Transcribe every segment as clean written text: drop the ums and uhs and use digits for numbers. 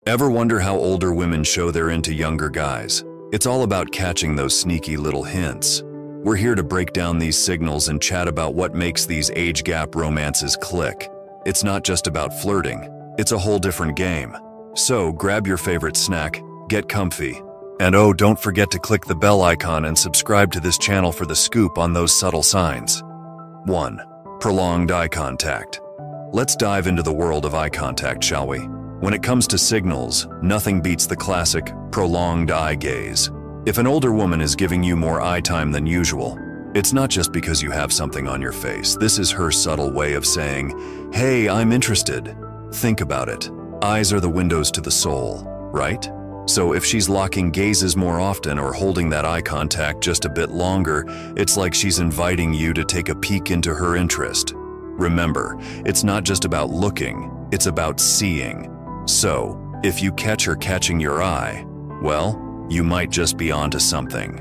Ever wonder how older women show they're into younger guys? It's all about catching those sneaky little hints. We're here to break down these signals and chat about what makes these age gap romances click. It's not just about flirting, it's a whole different game. So grab your favorite snack, get comfy, and oh, don't forget to click the bell icon and subscribe to this channel for the scoop on those subtle signs. 1. Prolonged eye contact. Let's dive into the world of eye contact, shall we? When it comes to signals, nothing beats the classic prolonged eye gaze. If an older woman is giving you more eye time than usual, it's not just because you have something on your face. This is her subtle way of saying, "Hey, I'm interested." Think about it. Eyes are the windows to the soul, right? So if she's locking gazes more often or holding that eye contact just a bit longer, it's like she's inviting you to take a peek into her interest. Remember, it's not just about looking, it's about seeing. So, if you catch her catching your eye, well, you might just be onto something.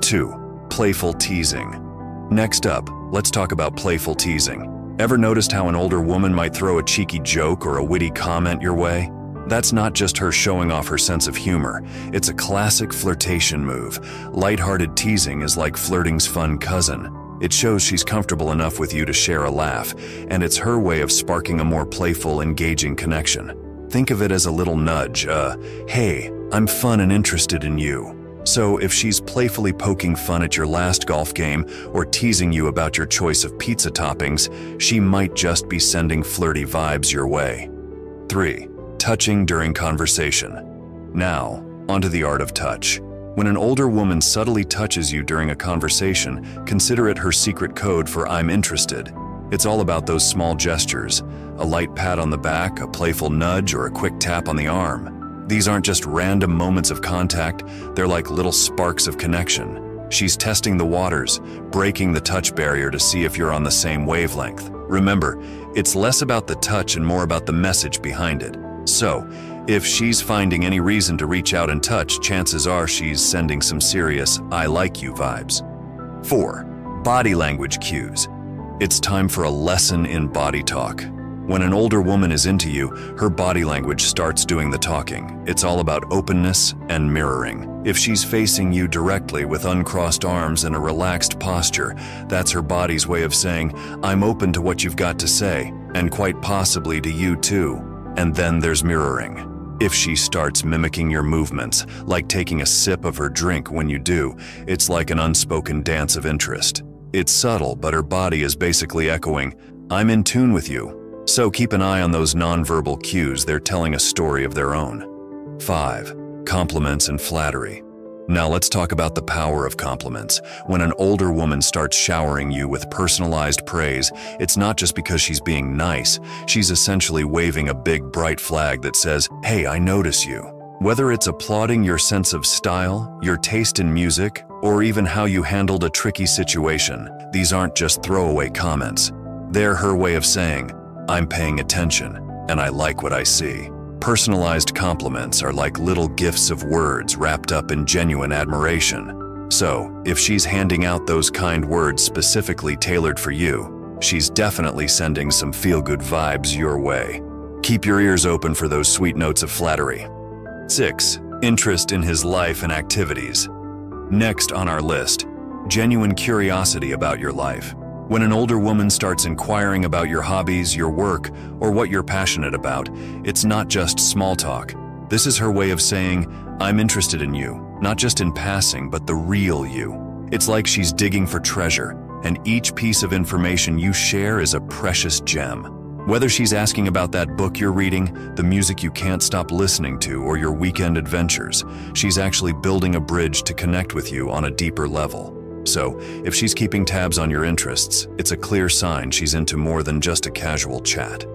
2. Playful teasing. Next up, let's talk about playful teasing. Ever noticed how an older woman might throw a cheeky joke or a witty comment your way? That's not just her showing off her sense of humor. It's a classic flirtation move. Lighthearted teasing is like flirting's fun cousin. It shows she's comfortable enough with you to share a laugh, and it's her way of sparking a more playful, engaging connection. Think of it as a little nudge, "Hey, I'm fun and interested in you." So if she's playfully poking fun at your last golf game or teasing you about your choice of pizza toppings, she might just be sending flirty vibes your way. 3. Touching during conversation. Now, onto the art of touch. When an older woman subtly touches you during a conversation, consider it her secret code for "I'm interested." It's all about those small gestures, a light pat on the back, a playful nudge, or a quick tap on the arm. These aren't just random moments of contact, they're like little sparks of connection. She's testing the waters, breaking the touch barrier to see if you're on the same wavelength. Remember, it's less about the touch and more about the message behind it. So, if she's finding any reason to reach out and touch, chances are she's sending some serious "I like you" vibes. 4. Body language cues. It's time for a lesson in body talk. When an older woman is into you, her body language starts doing the talking. It's all about openness and mirroring. If she's facing you directly with uncrossed arms and a relaxed posture, that's her body's way of saying, "I'm open to what you've got to say, and quite possibly to you too." And then there's mirroring. If she starts mimicking your movements, like taking a sip of her drink when you do, it's like an unspoken dance of interest. It's subtle, but her body is basically echoing, "I'm in tune with you." So keep an eye on those nonverbal cues. They're telling a story of their own. 5. Compliments and flattery. Now let's talk about the power of compliments. When an older woman starts showering you with personalized praise, it's not just because she's being nice. She's essentially waving a big bright flag that says, "Hey, I notice you." Whether it's applauding your sense of style, your taste in music, or even how you handled a tricky situation, these aren't just throwaway comments. They're her way of saying, "I'm paying attention, and I like what I see." Personalized compliments are like little gifts of words wrapped up in genuine admiration. So, if she's handing out those kind words specifically tailored for you, she's definitely sending some feel-good vibes your way. Keep your ears open for those sweet notes of flattery. 6. Interest in his life and activities. Next on our list, genuine curiosity about your life. When an older woman starts inquiring about your hobbies, your work, or what you're passionate about, it's not just small talk. This is her way of saying, "I'm interested in you, not just in passing, but the real you." It's like she's digging for treasure, and each piece of information you share is a precious gem. Whether she's asking about that book you're reading, the music you can't stop listening to, or your weekend adventures, she's actually building a bridge to connect with you on a deeper level. So, if she's keeping tabs on your interests, it's a clear sign she's into more than just a casual chat.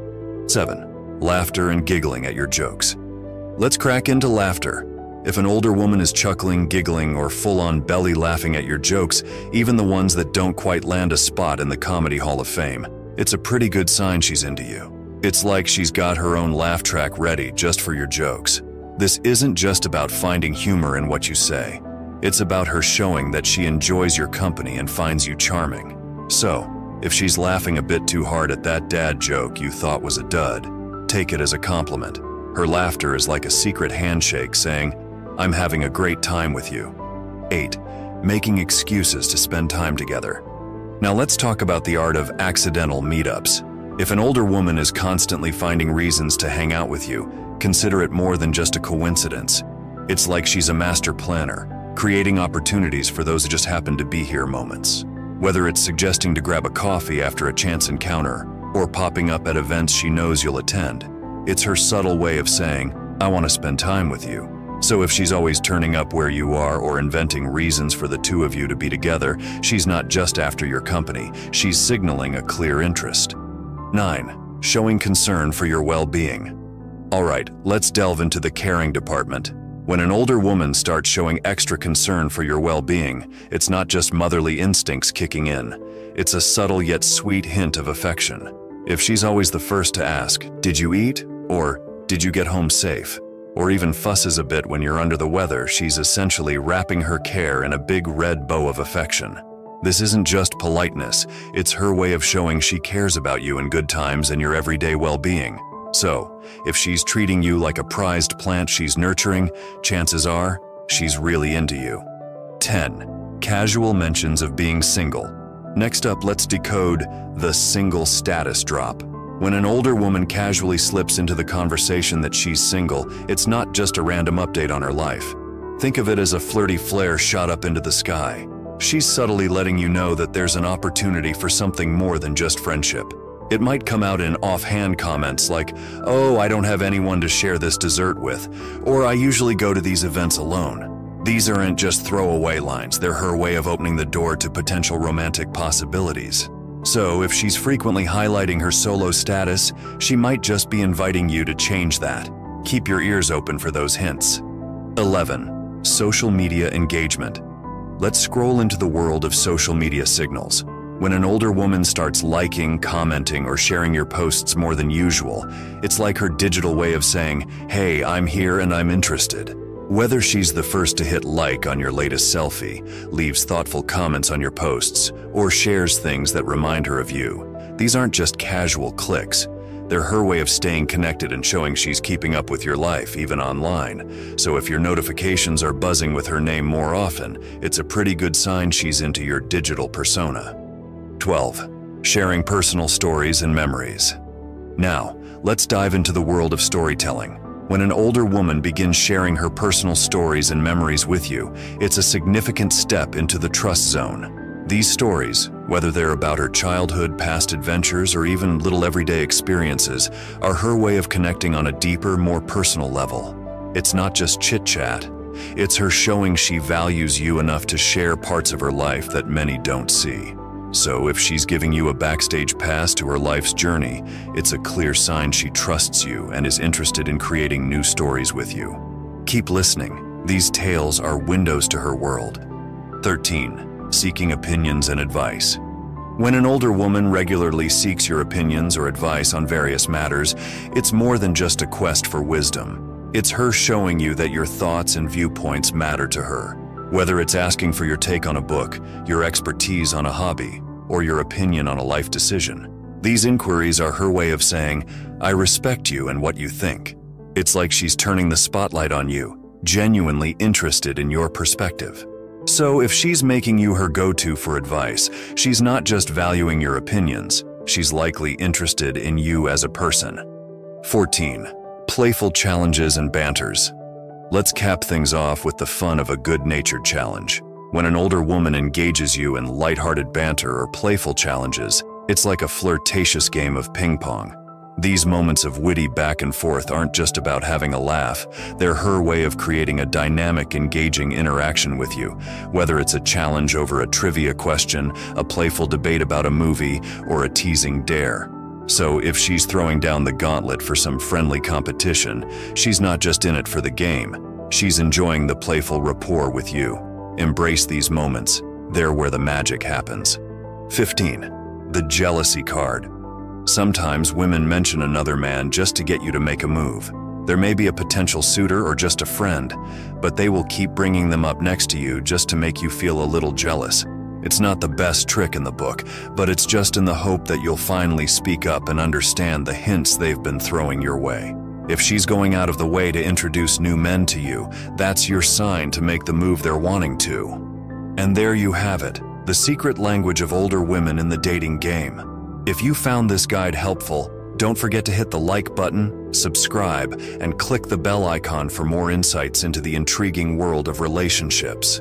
7. Laughter and giggling at your jokes. Let's crack into laughter. If an older woman is chuckling, giggling, or full-on belly laughing at your jokes, even the ones that don't quite land a spot in the Comedy Hall of Fame, it's a pretty good sign she's into you. It's like she's got her own laugh track ready just for your jokes. This isn't just about finding humor in what you say. It's about her showing that she enjoys your company and finds you charming. So, if she's laughing a bit too hard at that dad joke you thought was a dud, take it as a compliment. Her laughter is like a secret handshake saying, "I'm having a great time with you." 8. Making excuses to spend time together. Now let's talk about the art of accidental meetups. If an older woman is constantly finding reasons to hang out with you, consider it more than just a coincidence. It's like she's a master planner, creating opportunities for those who just happen to be here moments. Whether it's suggesting to grab a coffee after a chance encounter, or popping up at events she knows you'll attend, it's her subtle way of saying, "I want to spend time with you." So if she's always turning up where you are or inventing reasons for the two of you to be together, she's not just after your company, she's signaling a clear interest. 9. Showing concern for your well-being. All right, let's delve into the caring department. When an older woman starts showing extra concern for your well-being, it's not just motherly instincts kicking in. It's a subtle yet sweet hint of affection. If she's always the first to ask, "Did you eat?" or "Did you get home safe?" or even fusses a bit when you're under the weather, she's essentially wrapping her care in a big red bow of affection. This isn't just politeness, it's her way of showing she cares about you in good times and your everyday well-being. So, if she's treating you like a prized plant she's nurturing, chances are she's really into you. 10. Casual mentions of being single. Next up, let's decode the single status drop. When an older woman casually slips into the conversation that she's single, it's not just a random update on her life. Think of it as a flirty flare shot up into the sky. She's subtly letting you know that there's an opportunity for something more than just friendship. It might come out in offhand comments like, "Oh, I don't have anyone to share this dessert with," or "I usually go to these events alone." These aren't just throwaway lines, they're her way of opening the door to potential romantic possibilities. So if she's frequently highlighting her solo status, she might just be inviting you to change that. Keep your ears open for those hints. 11. Social media engagement. Let's scroll into the world of social media signals. When an older woman starts liking, commenting, or sharing your posts more than usual, it's like her digital way of saying, "Hey, I'm here and I'm interested." Whether she's the first to hit like on your latest selfie, leaves thoughtful comments on your posts, or shares things that remind her of you, these aren't just casual clicks. They're her way of staying connected and showing she's keeping up with your life, even online. So if your notifications are buzzing with her name more often, it's a pretty good sign she's into your digital persona. 12. Sharing personal stories and memories. Now, let's dive into the world of storytelling. When an older woman begins sharing her personal stories and memories with you, it's a significant step into the trust zone. These stories, whether they're about her childhood, past adventures, or even little everyday experiences, are her way of connecting on a deeper, more personal level. It's not just chit-chat. It's her showing she values you enough to share parts of her life that many don't see. So if she's giving you a backstage pass to her life's journey, it's a clear sign she trusts you and is interested in creating new stories with you. Keep listening. These tales are windows to her world. 13. Seeking opinions and advice. When an older woman regularly seeks your opinions or advice on various matters, it's more than just a quest for wisdom. It's her showing you that your thoughts and viewpoints matter to her. Whether it's asking for your take on a book, your expertise on a hobby, or your opinion on a life decision, these inquiries are her way of saying, "I respect you and what you think." It's like she's turning the spotlight on you, genuinely interested in your perspective. So if she's making you her go-to for advice, she's not just valuing your opinions, she's likely interested in you as a person. 14. Playful challenges and banters. Let's cap things off with the fun of a good-natured challenge. When an older woman engages you in lighthearted banter or playful challenges, it's like a flirtatious game of ping pong. These moments of witty back and forth aren't just about having a laugh, they're her way of creating a dynamic, engaging interaction with you, whether it's a challenge over a trivia question, a playful debate about a movie, or a teasing dare. So if she's throwing down the gauntlet for some friendly competition, she's not just in it for the game, she's enjoying the playful rapport with you. Embrace these moments, they're where the magic happens. 15. The jealousy card. Sometimes women mention another man just to get you to make a move. There may be a potential suitor or just a friend, but they will keep bringing them up next to you just to make you feel a little jealous. It's not the best trick in the book, but it's just in the hope that you'll finally speak up and understand the hints they've been throwing your way. If she's going out of the way to introduce new men to you, that's your sign to make the move they're wanting to. And there you have it, the secret language of older women in the dating game. If you found this guide helpful, don't forget to hit the like button, subscribe, and click the bell icon for more insights into the intriguing world of relationships.